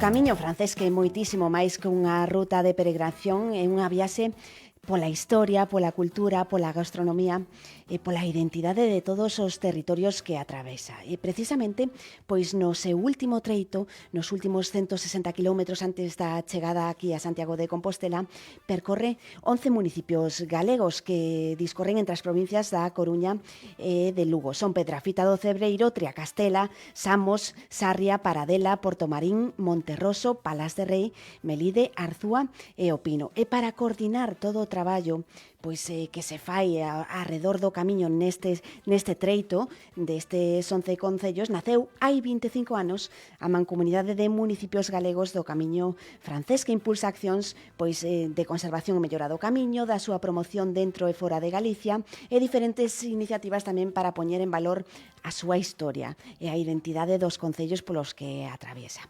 Camiño francés, que é moitísimo máis que unha ruta de peregrinación, é unha viaxe pola historia, pola cultura, pola gastronomía e pola identidade de todos os territorios que atravesa. E precisamente, pois no seu último treito, nos últimos 160 kilómetros antes da chegada aquí a Santiago de Compostela, percorre 11 municipios galegos que discorren entre as provincias da Coruña e de Lugo. Son Pedrafita do Cebreiro, Triacastela, Samos, Sarria, Paradela, Portomarín, Monterroso, Palas de Rei, Melide, Arzúa e O Pino. E para coordinar todo o traballo pois que se fai arredor do camiño neste treito destes 11 concellos, naceu hai 25 anos a Mancomunidade de Municipios Galegos do Camiño francés, que impulsa accións pois de conservación e mellora do camiño, da súa promoción dentro e fora de Galicia e diferentes iniciativas tamén para poñer en valor a súa historia e a identidade dos concellos polos que atraviesa.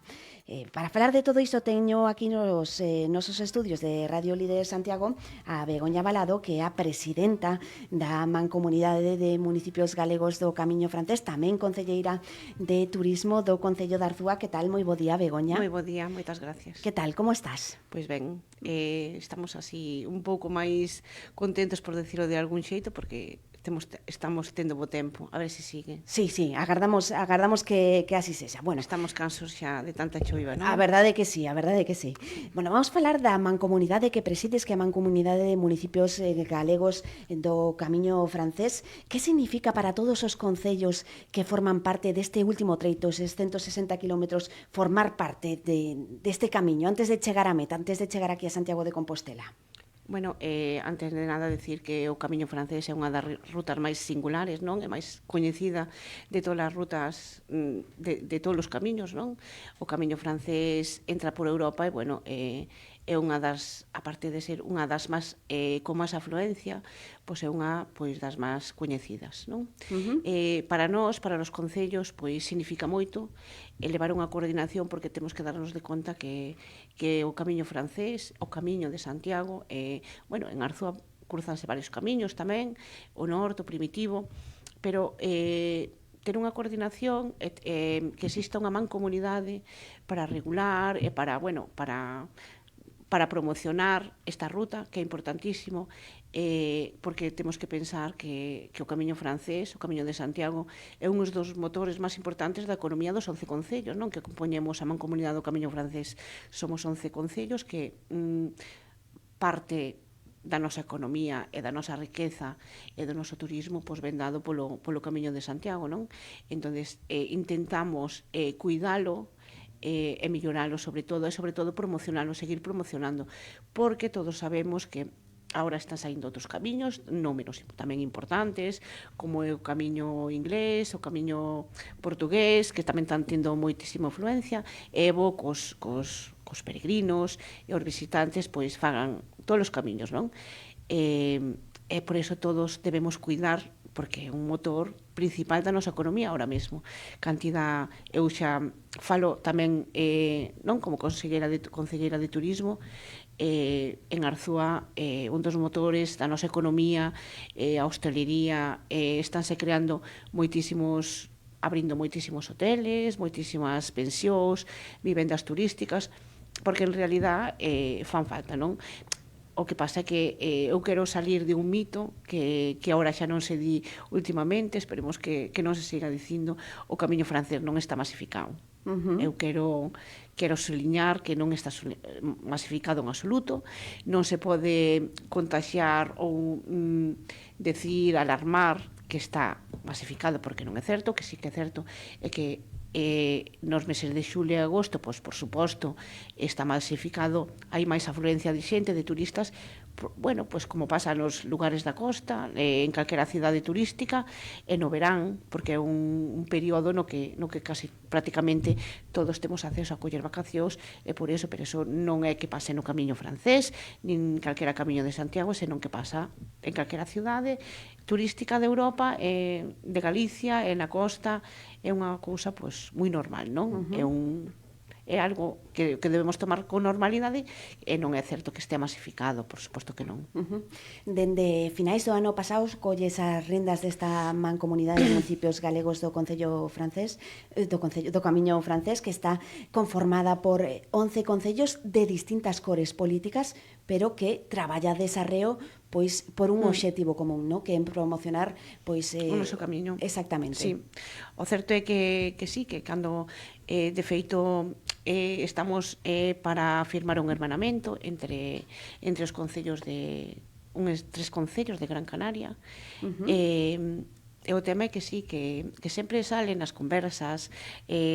Para falar de todo isto teño aquí nos nosos estudios de Radio Líder Santiago a Begoña Balado, que é a presidenta da Mancomunidade de Municipios Galegos do Camiño francés, tamén concelleira de Turismo do Concello de Arzúa. Que tal? Moi bo día, Begoña. Moi bo día, moitas gracias. Que tal? Como estás? Pois ben, estamos así un pouco máis contentos, por decirlo de algún xeito, porque estamos tendo bo tempo, a ver se sigue. Sí, agardamos que así sexa. Bueno, estamos cansos xa de tanta choiva, non? A verdade que sí, a verdade que sí. Bueno, vamos falar da mancomunidade que presides, que é a Mancomunidade de Municipios Galegos do Camiño francés. Que significa para todos os concellos que forman parte deste último treito, eses 160 kilómetros, formar parte deste camiño, antes de chegar a meta, antes de chegar aquí a Santiago de Compostela? Bueno, antes de nada decir que o Camiño francés é unha das rutas máis singulares, non? É máis coñecida de todas as rutas de todos os camiños, non? O Camiño francés entra por Europa e, bueno, é unha das, aparte de ser unha das máis con máis afluencia, pois é unha das máis coñecidas, non? Para nós, para os concellos, pois significa moito elevar unha coordinación, porque temos que darnos de conta que o Camiño francés, o Camiño de Santiago, bueno, en Arzúa cruzanse varios camiños tamén, o norte, o primitivo, pero ter unha coordinación, que exista unha mancomunidade para regular e para, bueno, para promocionar esta ruta, que é importantísimo, porque temos que pensar que o Camiño francés, o Camiño de Santiago, é un dos motores máis importantes da economía dos 11 concellos, non? Que compoñemos a Mancomunidade do Camiño francés. Somos 11 concellos que parte da nosa economía e da nosa riqueza e do noso turismo pois ven dado polo Camiño de Santiago, non? Entonces, intentamos cuidalo e melloralo sobre todo promocionalo, seguir promocionando, porque todos sabemos que agora están saindo outros camiños, non menos tamén importantes, como é o camiño inglés, o camiño portugués, que tamén están tendo moitísima influencia, e bo cos peregrinos e os visitantes pois fagan todos os camiños, non? E por iso todos debemos cuidar, porque é un motor principal da nosa economía ahora mesmo. Cantidad, eu xa falo tamén, non como conselleira de turismo, en Arzúa, un dos motores da nosa economía, a hostelería, estánse creando abrindo moitísimos hoteles, moitísimas pensións, vivendas turísticas, porque en realidad fan falta, non? O que pasa é que eu quero salir de un mito que agora xa non se di últimamente, esperemos que non se siga dicindo, o Camiño francés non está masificado. Eu quero suliñar que non está masificado en absoluto, non se pode contaxiar ou decir, alarmar que está masificado, porque non é certo, que sí que é certo, é que nos meses de xulio e agosto, pois, por suposto, está masificado, hai máis afluencia de xente, de turistas, bueno, pois como pasa nos lugares da costa, en calquera cidade turística, e no verán, porque é un período no que casi prácticamente todos temos acceso a coller vacacións, e por iso, pero iso non é que pase no Camiño francés, nin calquera camiño de Santiago, senón que pasa en calquera cidade turística de Europa, de Galicia, e na costa, é unha cousa, pois, moi normal, non? É é algo que debemos tomar con normalidade e non é certo que estea masificado, por suposto que non. Dende finais do ano pasado colles as rendas desta mancomunidade de municipios galegos do Concello francés, do Camiño francés, que está conformada por 11 concellos de distintas cores políticas, pero que traballa de desarreo pois por un obxectivo común, no? Que é promocionar pois o noso camiño. Exactamente. Sí. O certo é que sí, que cando de feito estamos para firmar un hermanamento entre os concellos de uns 3 concellos de Gran Canaria. E o tema é que sí, que sempre salen nas conversas,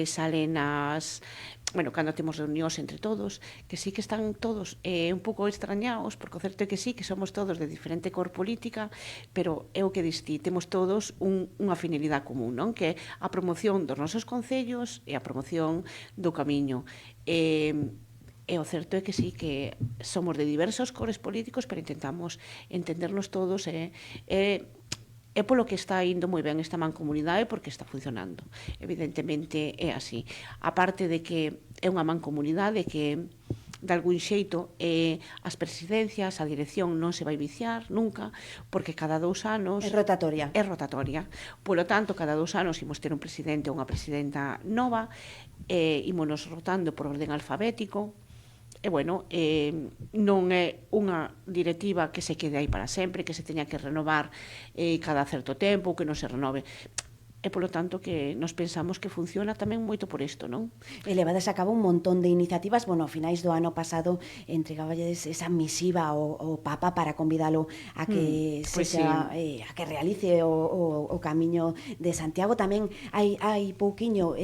salen nas... Bueno, cando temos reunións entre todos, que sí que están todos un pouco extrañados, porque o certo é que sí, que somos todos de diferente cor política, pero é o que distí, temos todos unha finalidade común, non? Que é a promoción dos nosos concellos e a promoción do camiño. E o certo é que sí, que somos de diversos cores políticos, pero intentamos entendernos todos e é polo que está indo moi ben esta mancomunidade, porque está funcionando. Evidentemente é así. A parte de que é unha mancomunidade que de algún xeito as presidencias, a dirección non se vai viciar nunca, porque cada 2 anos... É rotatoria. É rotatoria. Polo tanto, cada 2 anos imos ter un presidente ou unha presidenta nova, ímonos rotando por orden alfabético, e, bueno, non é unha directiva que se quede aí para sempre, que se teña que renovar cada certo tempo, que non se renove. E, polo tanto, que nos pensamos que funciona tamén moito por isto, non? E levades a cabo un montón de iniciativas. Bueno, a finais do ano pasado entregaballes esa misiva ao Papa para convidalo a que a que realice o Camiño de Santiago. Tamén hai pouquiño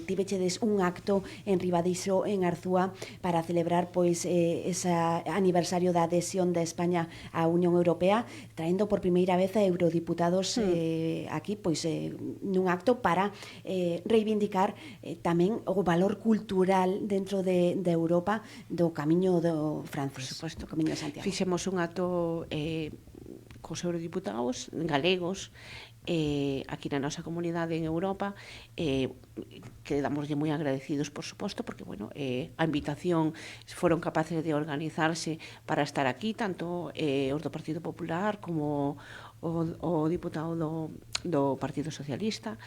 tivechedes un acto en Ribadiso, en Arzúa, para celebrar pois ese aniversario da adhesión de España á Unión Europea, traendo por primeira vez a eurodiputados aquí, pois nun acto para reivindicar tamén o valor cultural dentro de Europa do camiño do francés, por suposto, do camiño de Santiago. Fixemos un acto cos eurodiputados galegos aquí na nosa comunidade en Europa, quedamoslle moi agradecidos, por suposto, porque, bueno, a invitación foron capaces de organizarse para estar aquí, tanto os do Partido Popular como o diputado do Partido Socialista.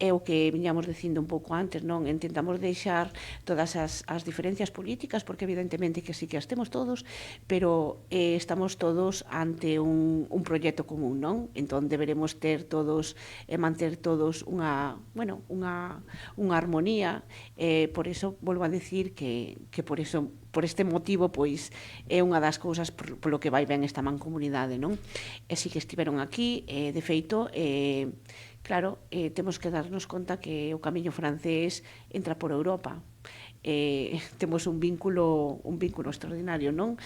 É o que viñamos dicindo un pouco antes, non? Intentamos deixar todas as diferencias políticas, porque evidentemente que sí que as temos todos, pero estamos todos ante un proxecto común, non? Entón deberemos ter todos e manter todos unha armonía, por iso volvo a decir que por iso, por este motivo, pois é unha das cousas polo que vai ben esta mancomunidade, non? E si que estiveron aquí, de feito, claro, temos que darnos conta que o camiño francés entra por Europa. Temos un vínculo extraordinario, non?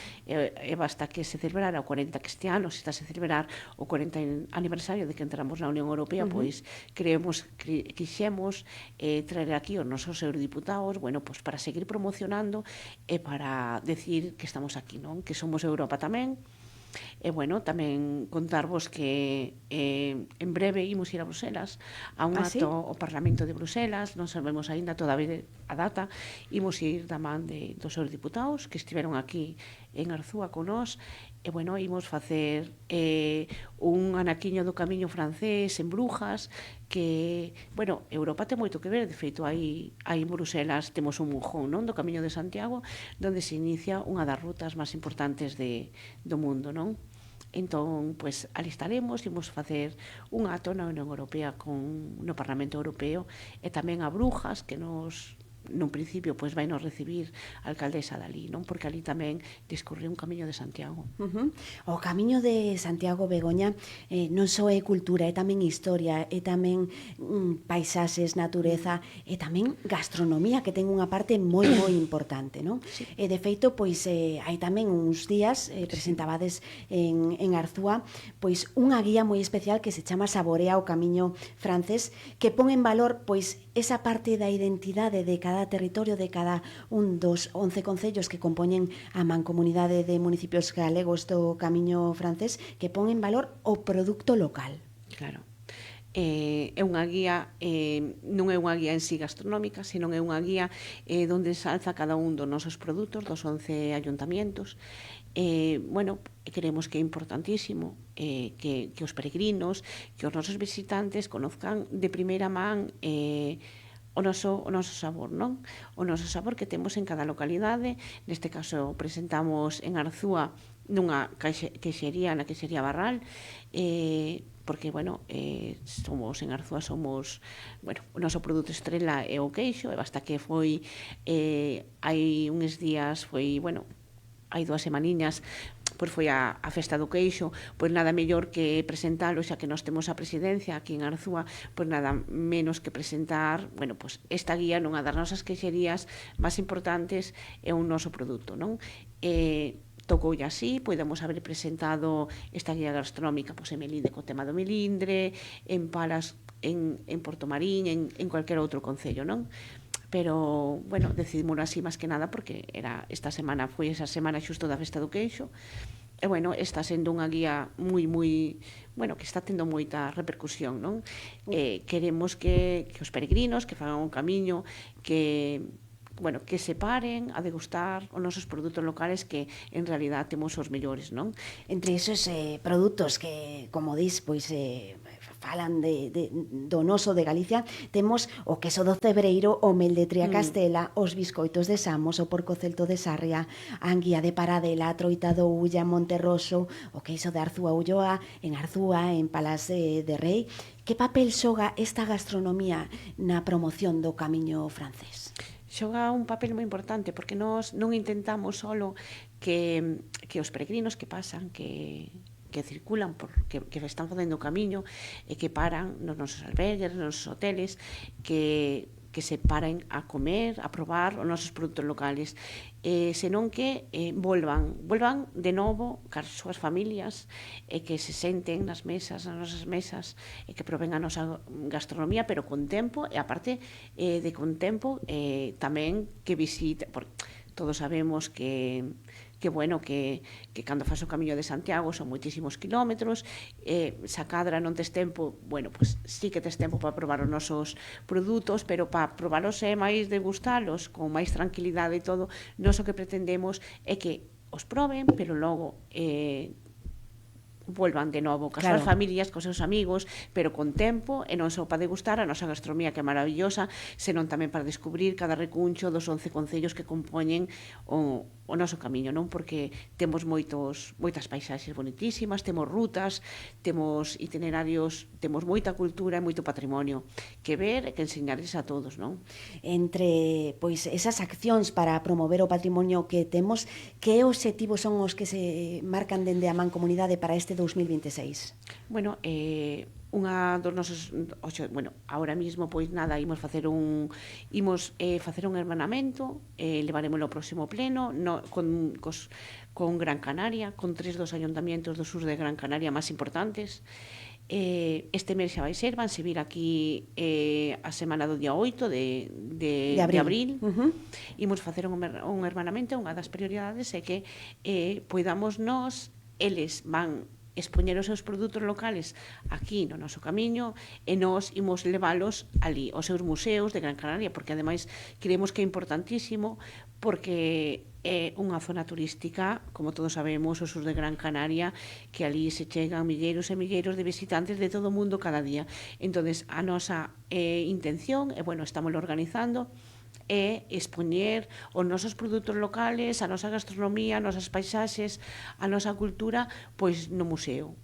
Basta que se celebrara o 40 que este ano, se está a celebrar o 40 aniversario de que entramos na Unión Europea, pois quixemos traer aquí os nosos eurodiputados, bueno, pois para seguir promocionando e para decir que estamos aquí, non? Que somos Europa tamén. E, bueno, tamén contarvos que en breve imos ir a Bruselas a un acto ao Parlamento de Bruselas, non sabemos aínda todavía a data, imos ir da man dos eurodiputados que estiveron aquí en Arzúa con nós, e, bueno, imos facer un anaquiño do camiño francés en Brujas, que, bueno, Europa ten moito que ver, de feito, aí en Bruselas temos un mojón, non, do Camiño de Santiago, onde se inicia unha das rutas máis importantes do mundo, non? Entón, pois, ali estaremos, imos facer un acto na Unión Europea no Parlamento Europeo, e tamén a Brujas, que nun principio pois vai nos recibir a alcaldesa dali, non? Porque ali tamén discorre un camiño de Santiago. O camiño de Santiago, Begoña, non só é cultura, é tamén historia, é tamén paisaxes, natureza, é tamén gastronomía, que ten unha parte moi importante, non? Sí. E de feito, pois hai tamén uns días presentabades en Arzúa pois unha guía moi especial que se chama Saborea o camiño francés, que pon en valor pois esa parte da identidade de cada territorio, de cada un dos 11 concellos que compoñen a mancomunidade de municipios galegos do camiño francés, que pon en valor o produto local. Claro. é unha guía, non é unha guía en sí gastronómica, senón é unha guía onde se alza cada un dos nosos produtos dos 11 ayuntamientos. Bueno, creemos que é importantísimo que os peregrinos, que os nosos visitantes conozcan de primeira man o noso sabor, non? O noso sabor que temos en cada localidade. Neste caso presentamos en Arzúa nunha queixería, na queixería Barral, porque, bueno, somos en Arzúa, bueno, o noso produto estrela é o queixo, e basta que foi, hai uns días, bueno, hai 2 semaniñas, pois foi a festa do queixo, pois nada mellor que presentalo, xa que nós temos a presidencia aquí en Arzúa, pois nada menos que presentar, bueno, pois esta guía nunha das nosas queixerías máis importantes é un noso produto, non? Tocoulle así, podemos haber presentado esta guía gastronómica pois en Melide co tema do melindre, en Palas, en Portomarín, en cualquier outro concello, non? Pero, bueno, decidimos así máis que nada porque esta semana foi esa semana xusto da festa do queixo, e, bueno, está sendo unha guía moi, bueno, que está tendo moita repercusión, non? Queremos que os peregrinos que fagan un camiño, bueno, que se paren a degustar os nosos produtos locales que en realidad temos os mellores, non? Entre esos produtos que, como dis, pois falan do noso de Galicia, temos o queso do Cebreiro, o mel de Triacastela, os biscoitos de Samos, o porco celto de Sarria, a anguía de Paradela, a troita do Ulla, Monterroso, o queixo de Arzúa Ulloa, en Arzúa, en Palas de Rei. Que papel xoga esta gastronomía na promoción do camiño francés? Xoga un papel moi importante, porque nós non intentamos solo que os peregrinos que pasan, que circulan, que están facendo o camiño e que paran nos nosos albergues, nos nosos hoteles, que se paren a comer, a probar os nosos produtos locales, senón que volvan de novo cas súas familias e que se senten nas nosas mesas, e que proben a nosa gastronomía, pero con tempo, e aparte de con tempo, tamén que visite, porque todos sabemos que bueno, que cando faz o camiño de Santiago son moitísimos kilómetros, se a cadra non tes tempo, bueno, pois sí que tes tempo para probar os nosos produtos, pero para probalos e máis degustalos con máis tranquilidade e todo, nós o que pretendemos é que os proben, pero logo volvan de novo cas súas familias, cos seus amigos, pero con tempo, e non só para degustar a nosa gastronomía, que é maravillosa, senón tamén para descubrir cada recuncho dos 11 concellos que compoñen o noso camiño, non? Porque temos moitas paisaxes bonitísimas, temos rutas, temos itinerarios, temos moita cultura e moito patrimonio que ver e que enseñarles a todos, non? Entre, pois, esas accións para promover o patrimonio que temos, que obxectivos son os que se marcan dende a Mancomunidade para este 2026? Bueno, unha dos nosos, bueno, ahora mismo pois nada, imos facer un hermanamento, levaremoslo ao próximo pleno con Gran Canaria, con 3 dos ayuntamientos do sur de Gran Canaria máis importantes. Este mes xa vai ser, vanse vir aquí a semana do día 8 de abril. Imos facer un hermanamento, unha das prioridades é que poidamos eles van expoñer os seus produtos locales aquí no noso camiño e nós imos leválos ali, aos seus museos de Gran Canaria, porque ademais creemos que é importantísimo, porque é unha zona turística, como todos sabemos, o sur de Gran Canaria, que ali se chegan milleiros e milleiros de visitantes de todo o mundo cada día. Entonces, a nosa intención, e bueno, estámoslo organizando, é expoñer os nosos produtos locales, a nosa gastronomía, as nosas paisaxes, a nosa cultura, pois nun museo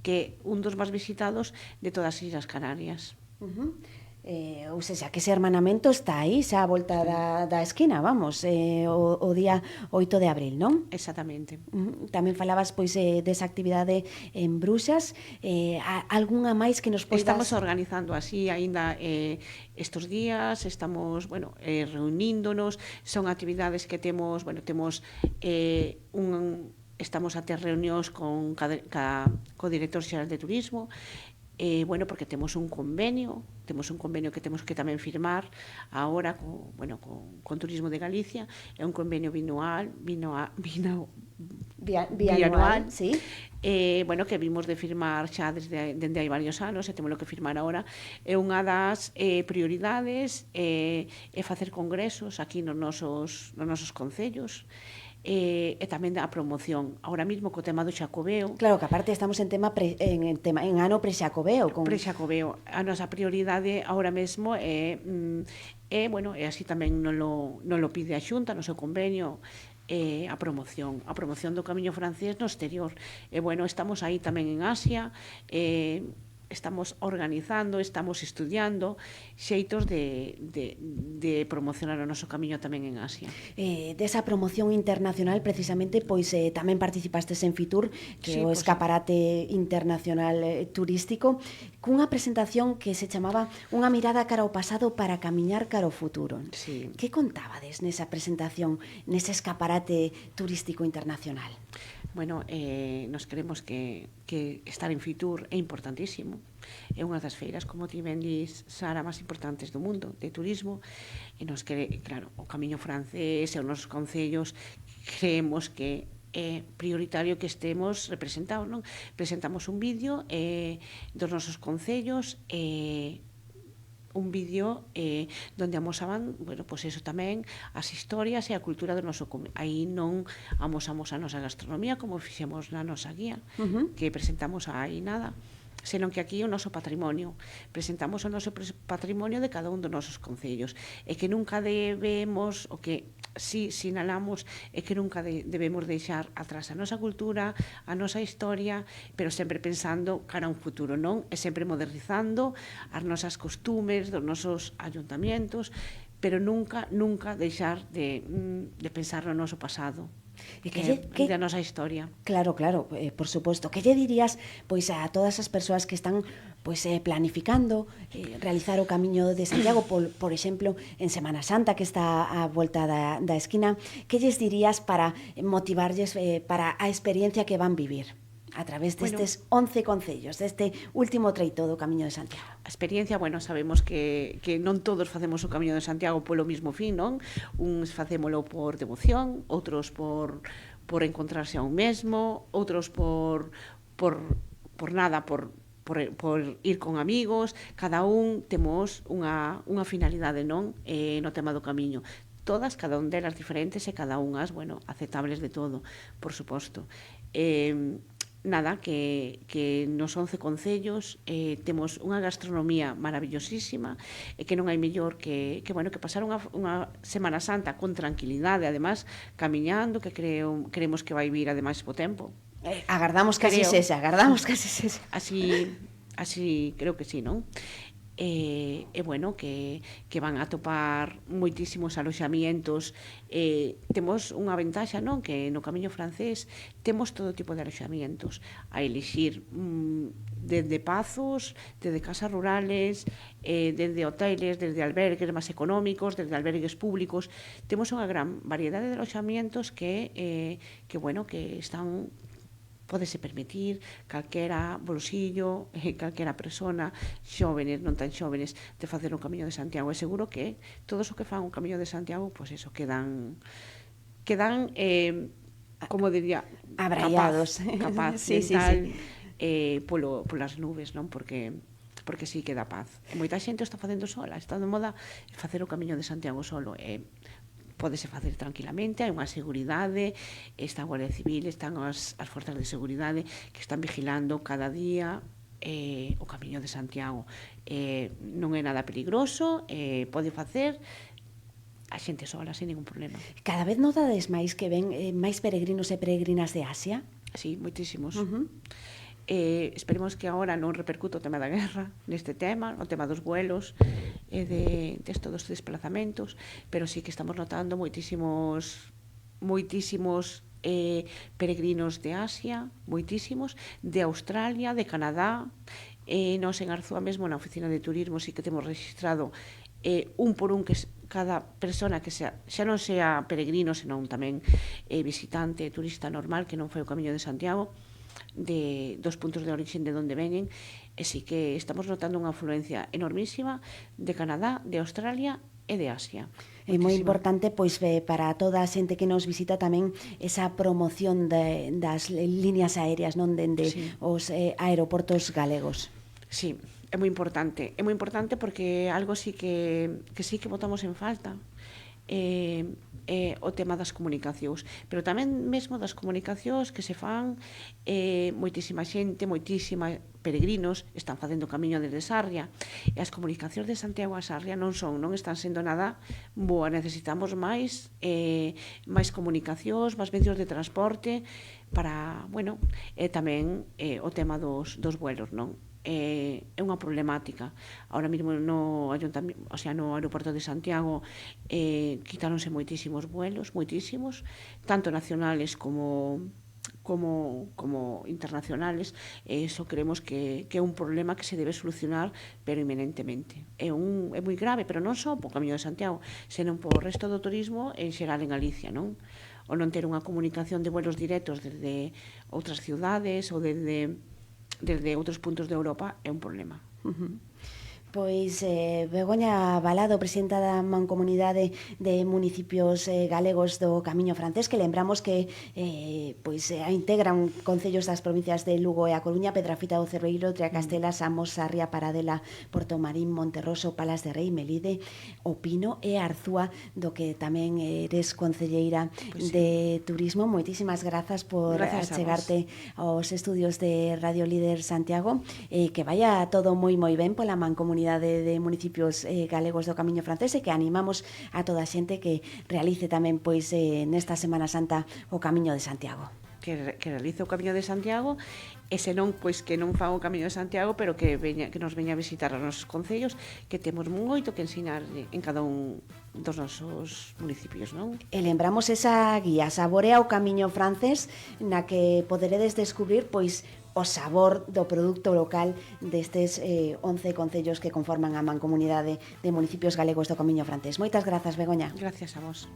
que é un dos máis visitados de todas as Illas Canarias. Ou seja, que ese hermanamento está aí, xa a volta da esquina, vamos, o día 8 de abril, non? Exactamente. Tamén falabas, pois, desa actividade en Bruxas, algunha máis que nos poidas... Estamos organizando así aínda estes días, estamos, bueno, reuníndonos, son actividades que temos, bueno, estamos a ter reunións co director xeral de turismo, bueno, porque temos un convenio que temos que tamén firmar agora con Turismo de Galicia, é un convenio bianual bianual, sí. Bueno, que vimos de firmar xa dende hai varios anos, e temos que firmar agora, é unha das prioridades é facer congresos aquí nos nosos concellos, e tamén a promoción. Ahora mesmo co tema do Xacobeo. Claro, que aparte estamos en ano pre-Xacobeo. Pre-Xacobeo. A nosa prioridade ahora mesmo bueno, e así tamén non lo pide a Xunta no seu convenio, a promoción do camiño francés no exterior. E bueno, estamos aí tamén en Asia, estamos organizando, estamos estudiando xeitos de promocionar o noso camiño tamén en Asia. Desa promoción internacional, precisamente, pois tamén participastes en Fitur, que é o escaparate internacional turístico, cunha presentación que se chamaba Unha mirada cara ao pasado para camiñar cara ao futuro. Sí. Que contábades nesa presentación, nese escaparate turístico internacional? Bueno, nos creemos que estar en Fitur é importantísimo. É unha das feiras, como ti ben dis, Sara, máis importantes do mundo, de turismo. E nos claro, o camiño francés e os nosos concellos creemos que é prioritario que estemos representados, non? Presentamos un vídeo dos nosos concellos un vídeo donde amosaban, bueno, pois eso tamén, as historias e a cultura do noso aí non amosamos a nosa gastronomía como fixemos na nosa guía, que presentamos aí nada, senón que aquí o noso patrimonio, presentamos o noso patrimonio de cada un dos nosos concellos, e que nunca debemos, o que si sinalamos, é que nunca debemos deixar atrás a nosa cultura, a nosa historia, pero sempre pensando cara a un futuro, non? E sempre modernizando as nosas costumes dos nosos ayuntamientos, pero nunca deixar de pensar no noso pasado. Da nosa historia. Claro, por suposto. Que lle dirías pois a todas as persoas que están pois planificando realizar o Camiño de Santiago, por exemplo, en Semana Santa, que está á volta da esquina, que lles dirías para motivarlles para a experiencia que van vivir a través destes 11 concellos, deste último treito do Camiño de Santiago? A experiencia, bueno, sabemos que non todos facemos o Camiño de Santiago polo mismo fin, non? Uns facémolo por devoción, outros por encontrarse a un mesmo, outros por ir con amigos. Cada un temos unha finalidade, non? No tema do camiño. Cada un delas diferentes e cada unhas, bueno, aceptables de todo, por suposto. Nada, que nos 11 concellos temos unha gastronomía maravillosísima e que non hai mellor que pasar unha Semana Santa con tranquilidade, además camiñando, que creemos que vai vir ademais po tempo. Agardamos que así sexa. Así creo que sí, non? Bueno, que van a topar moitísimos aloxamientos. Temos unha ventaxa, non? Que no Camiño francés temos todo tipo de aloxamientos a elixir, desde pazos, desde casas rurales, desde hoteles, desde albergues máis económicos, desde albergues públicos. Temos unha gran variedade de aloxamientos que están, pódese permitir calquera bolsillo, calquera persona, xóvenes, non tan xóvenes, de facer un Camiño de Santiago. E seguro que todos os que fan un Camiño de Santiago, pois eso, quedan como diría, abraiados, capaz mental, polas nubes, non? Porque sí que dá paz. E moita xente está facendo sola, está de moda facer o Camiño de Santiago solo. Pódese facer tranquilamente, hai unha seguridade, está a Guardia Civil, están as forzas de seguridade que están vigilando cada día o Camiño de Santiago. Non é nada peligroso, pode facer a xente sola, sin ningún problema. Cada vez notades máis que ven máis peregrinos e peregrinas de Asia? Sí, moitísimos. Esperemos que agora non repercute o tema da guerra neste tema, o tema dos vuelos e desto dos desplazamentos, pero sí que estamos notando moitísimos peregrinos de Asia, moitísimos, de Australia, de Canadá. Nos en Arzúa mesmo, na oficina de turismo, sí que temos registrado un por un, que cada persona que xa non sea peregrino, senón tamén visitante, turista normal, que non foi o Camiño de Santiago, dos puntos de origen de onde venen, e sí que estamos notando unha afluencia enormísima de Canadá, de Australia e de Asia. É moi Moitísima. importante pois para toda a xente que nos visita tamén esa promoción das líneas aéreas, non, dende Sí. os aeroportos galegos. Sí, é moi importante. É moi importante porque algo sí que sí que botamos en falta. O tema das comunicacións, pero tamén mesmo das comunicacións que se fan, moitísima xente, moitísima peregrinos están facendo camiño desde Sarria, e as comunicacións de Santiago a Sarria non están sendo nada boa. Necesitamos máis comunicacións, máis medios de transporte para, bueno, tamén o tema dos vuelos, non? É unha problemática. Ahora mesmo no ayuntamiento, o sea, no aeroporto de Santiago quitáronse moitísimos vuelos, moitísimos, tanto nacionales como internacionales. Eso creemos que é un problema que se debe solucionar, pero inminentemente. É moi grave, pero non só po Camiño de Santiago, senón po resto do turismo en xeral en Galicia, non? O non ter unha comunicación de vuelos directos desde outras ciudades ou desde outros puntos de Europa é un problema. Pois Begoña Balado, presidenta da Mancomunidade de Municipios Galegos do Camiño Francés, que lembramos que integran concellos das provincias de Lugo e A Coruña, Pedrafita do Cerveiro, Triacastela, Samos, Sarria, Paradela, Portomarín, Monterroso, Palas de Rei, Melide, O Pino e Arzúa, do que tamén eres concelleira de Turismo. Moitísimas grazas por achegarte aos estudios de Radio Líder Santiago, que vaya todo moi ben pola Mancomunidade de Municipios Galegos do Camiño Francés, e que animamos a toda a xente que realice tamén nesta Semana Santa o Camiño de Santiago. Que realice o Camiño de Santiago, e senón que non faga o Camiño de Santiago, pero que nos veña a visitar os nosos concellos, que temos moito que ensinar en cada un dos nosos municipios, non? E lembramos esa guía Saborea o Camiño Francés, na que poderedes descubrir o sabor do produto local destes 11 concellos que conforman a Mancomunidade de Municipios Galegos do Camiño Francés. Moitas grazas, Begoña. Gracias a vos.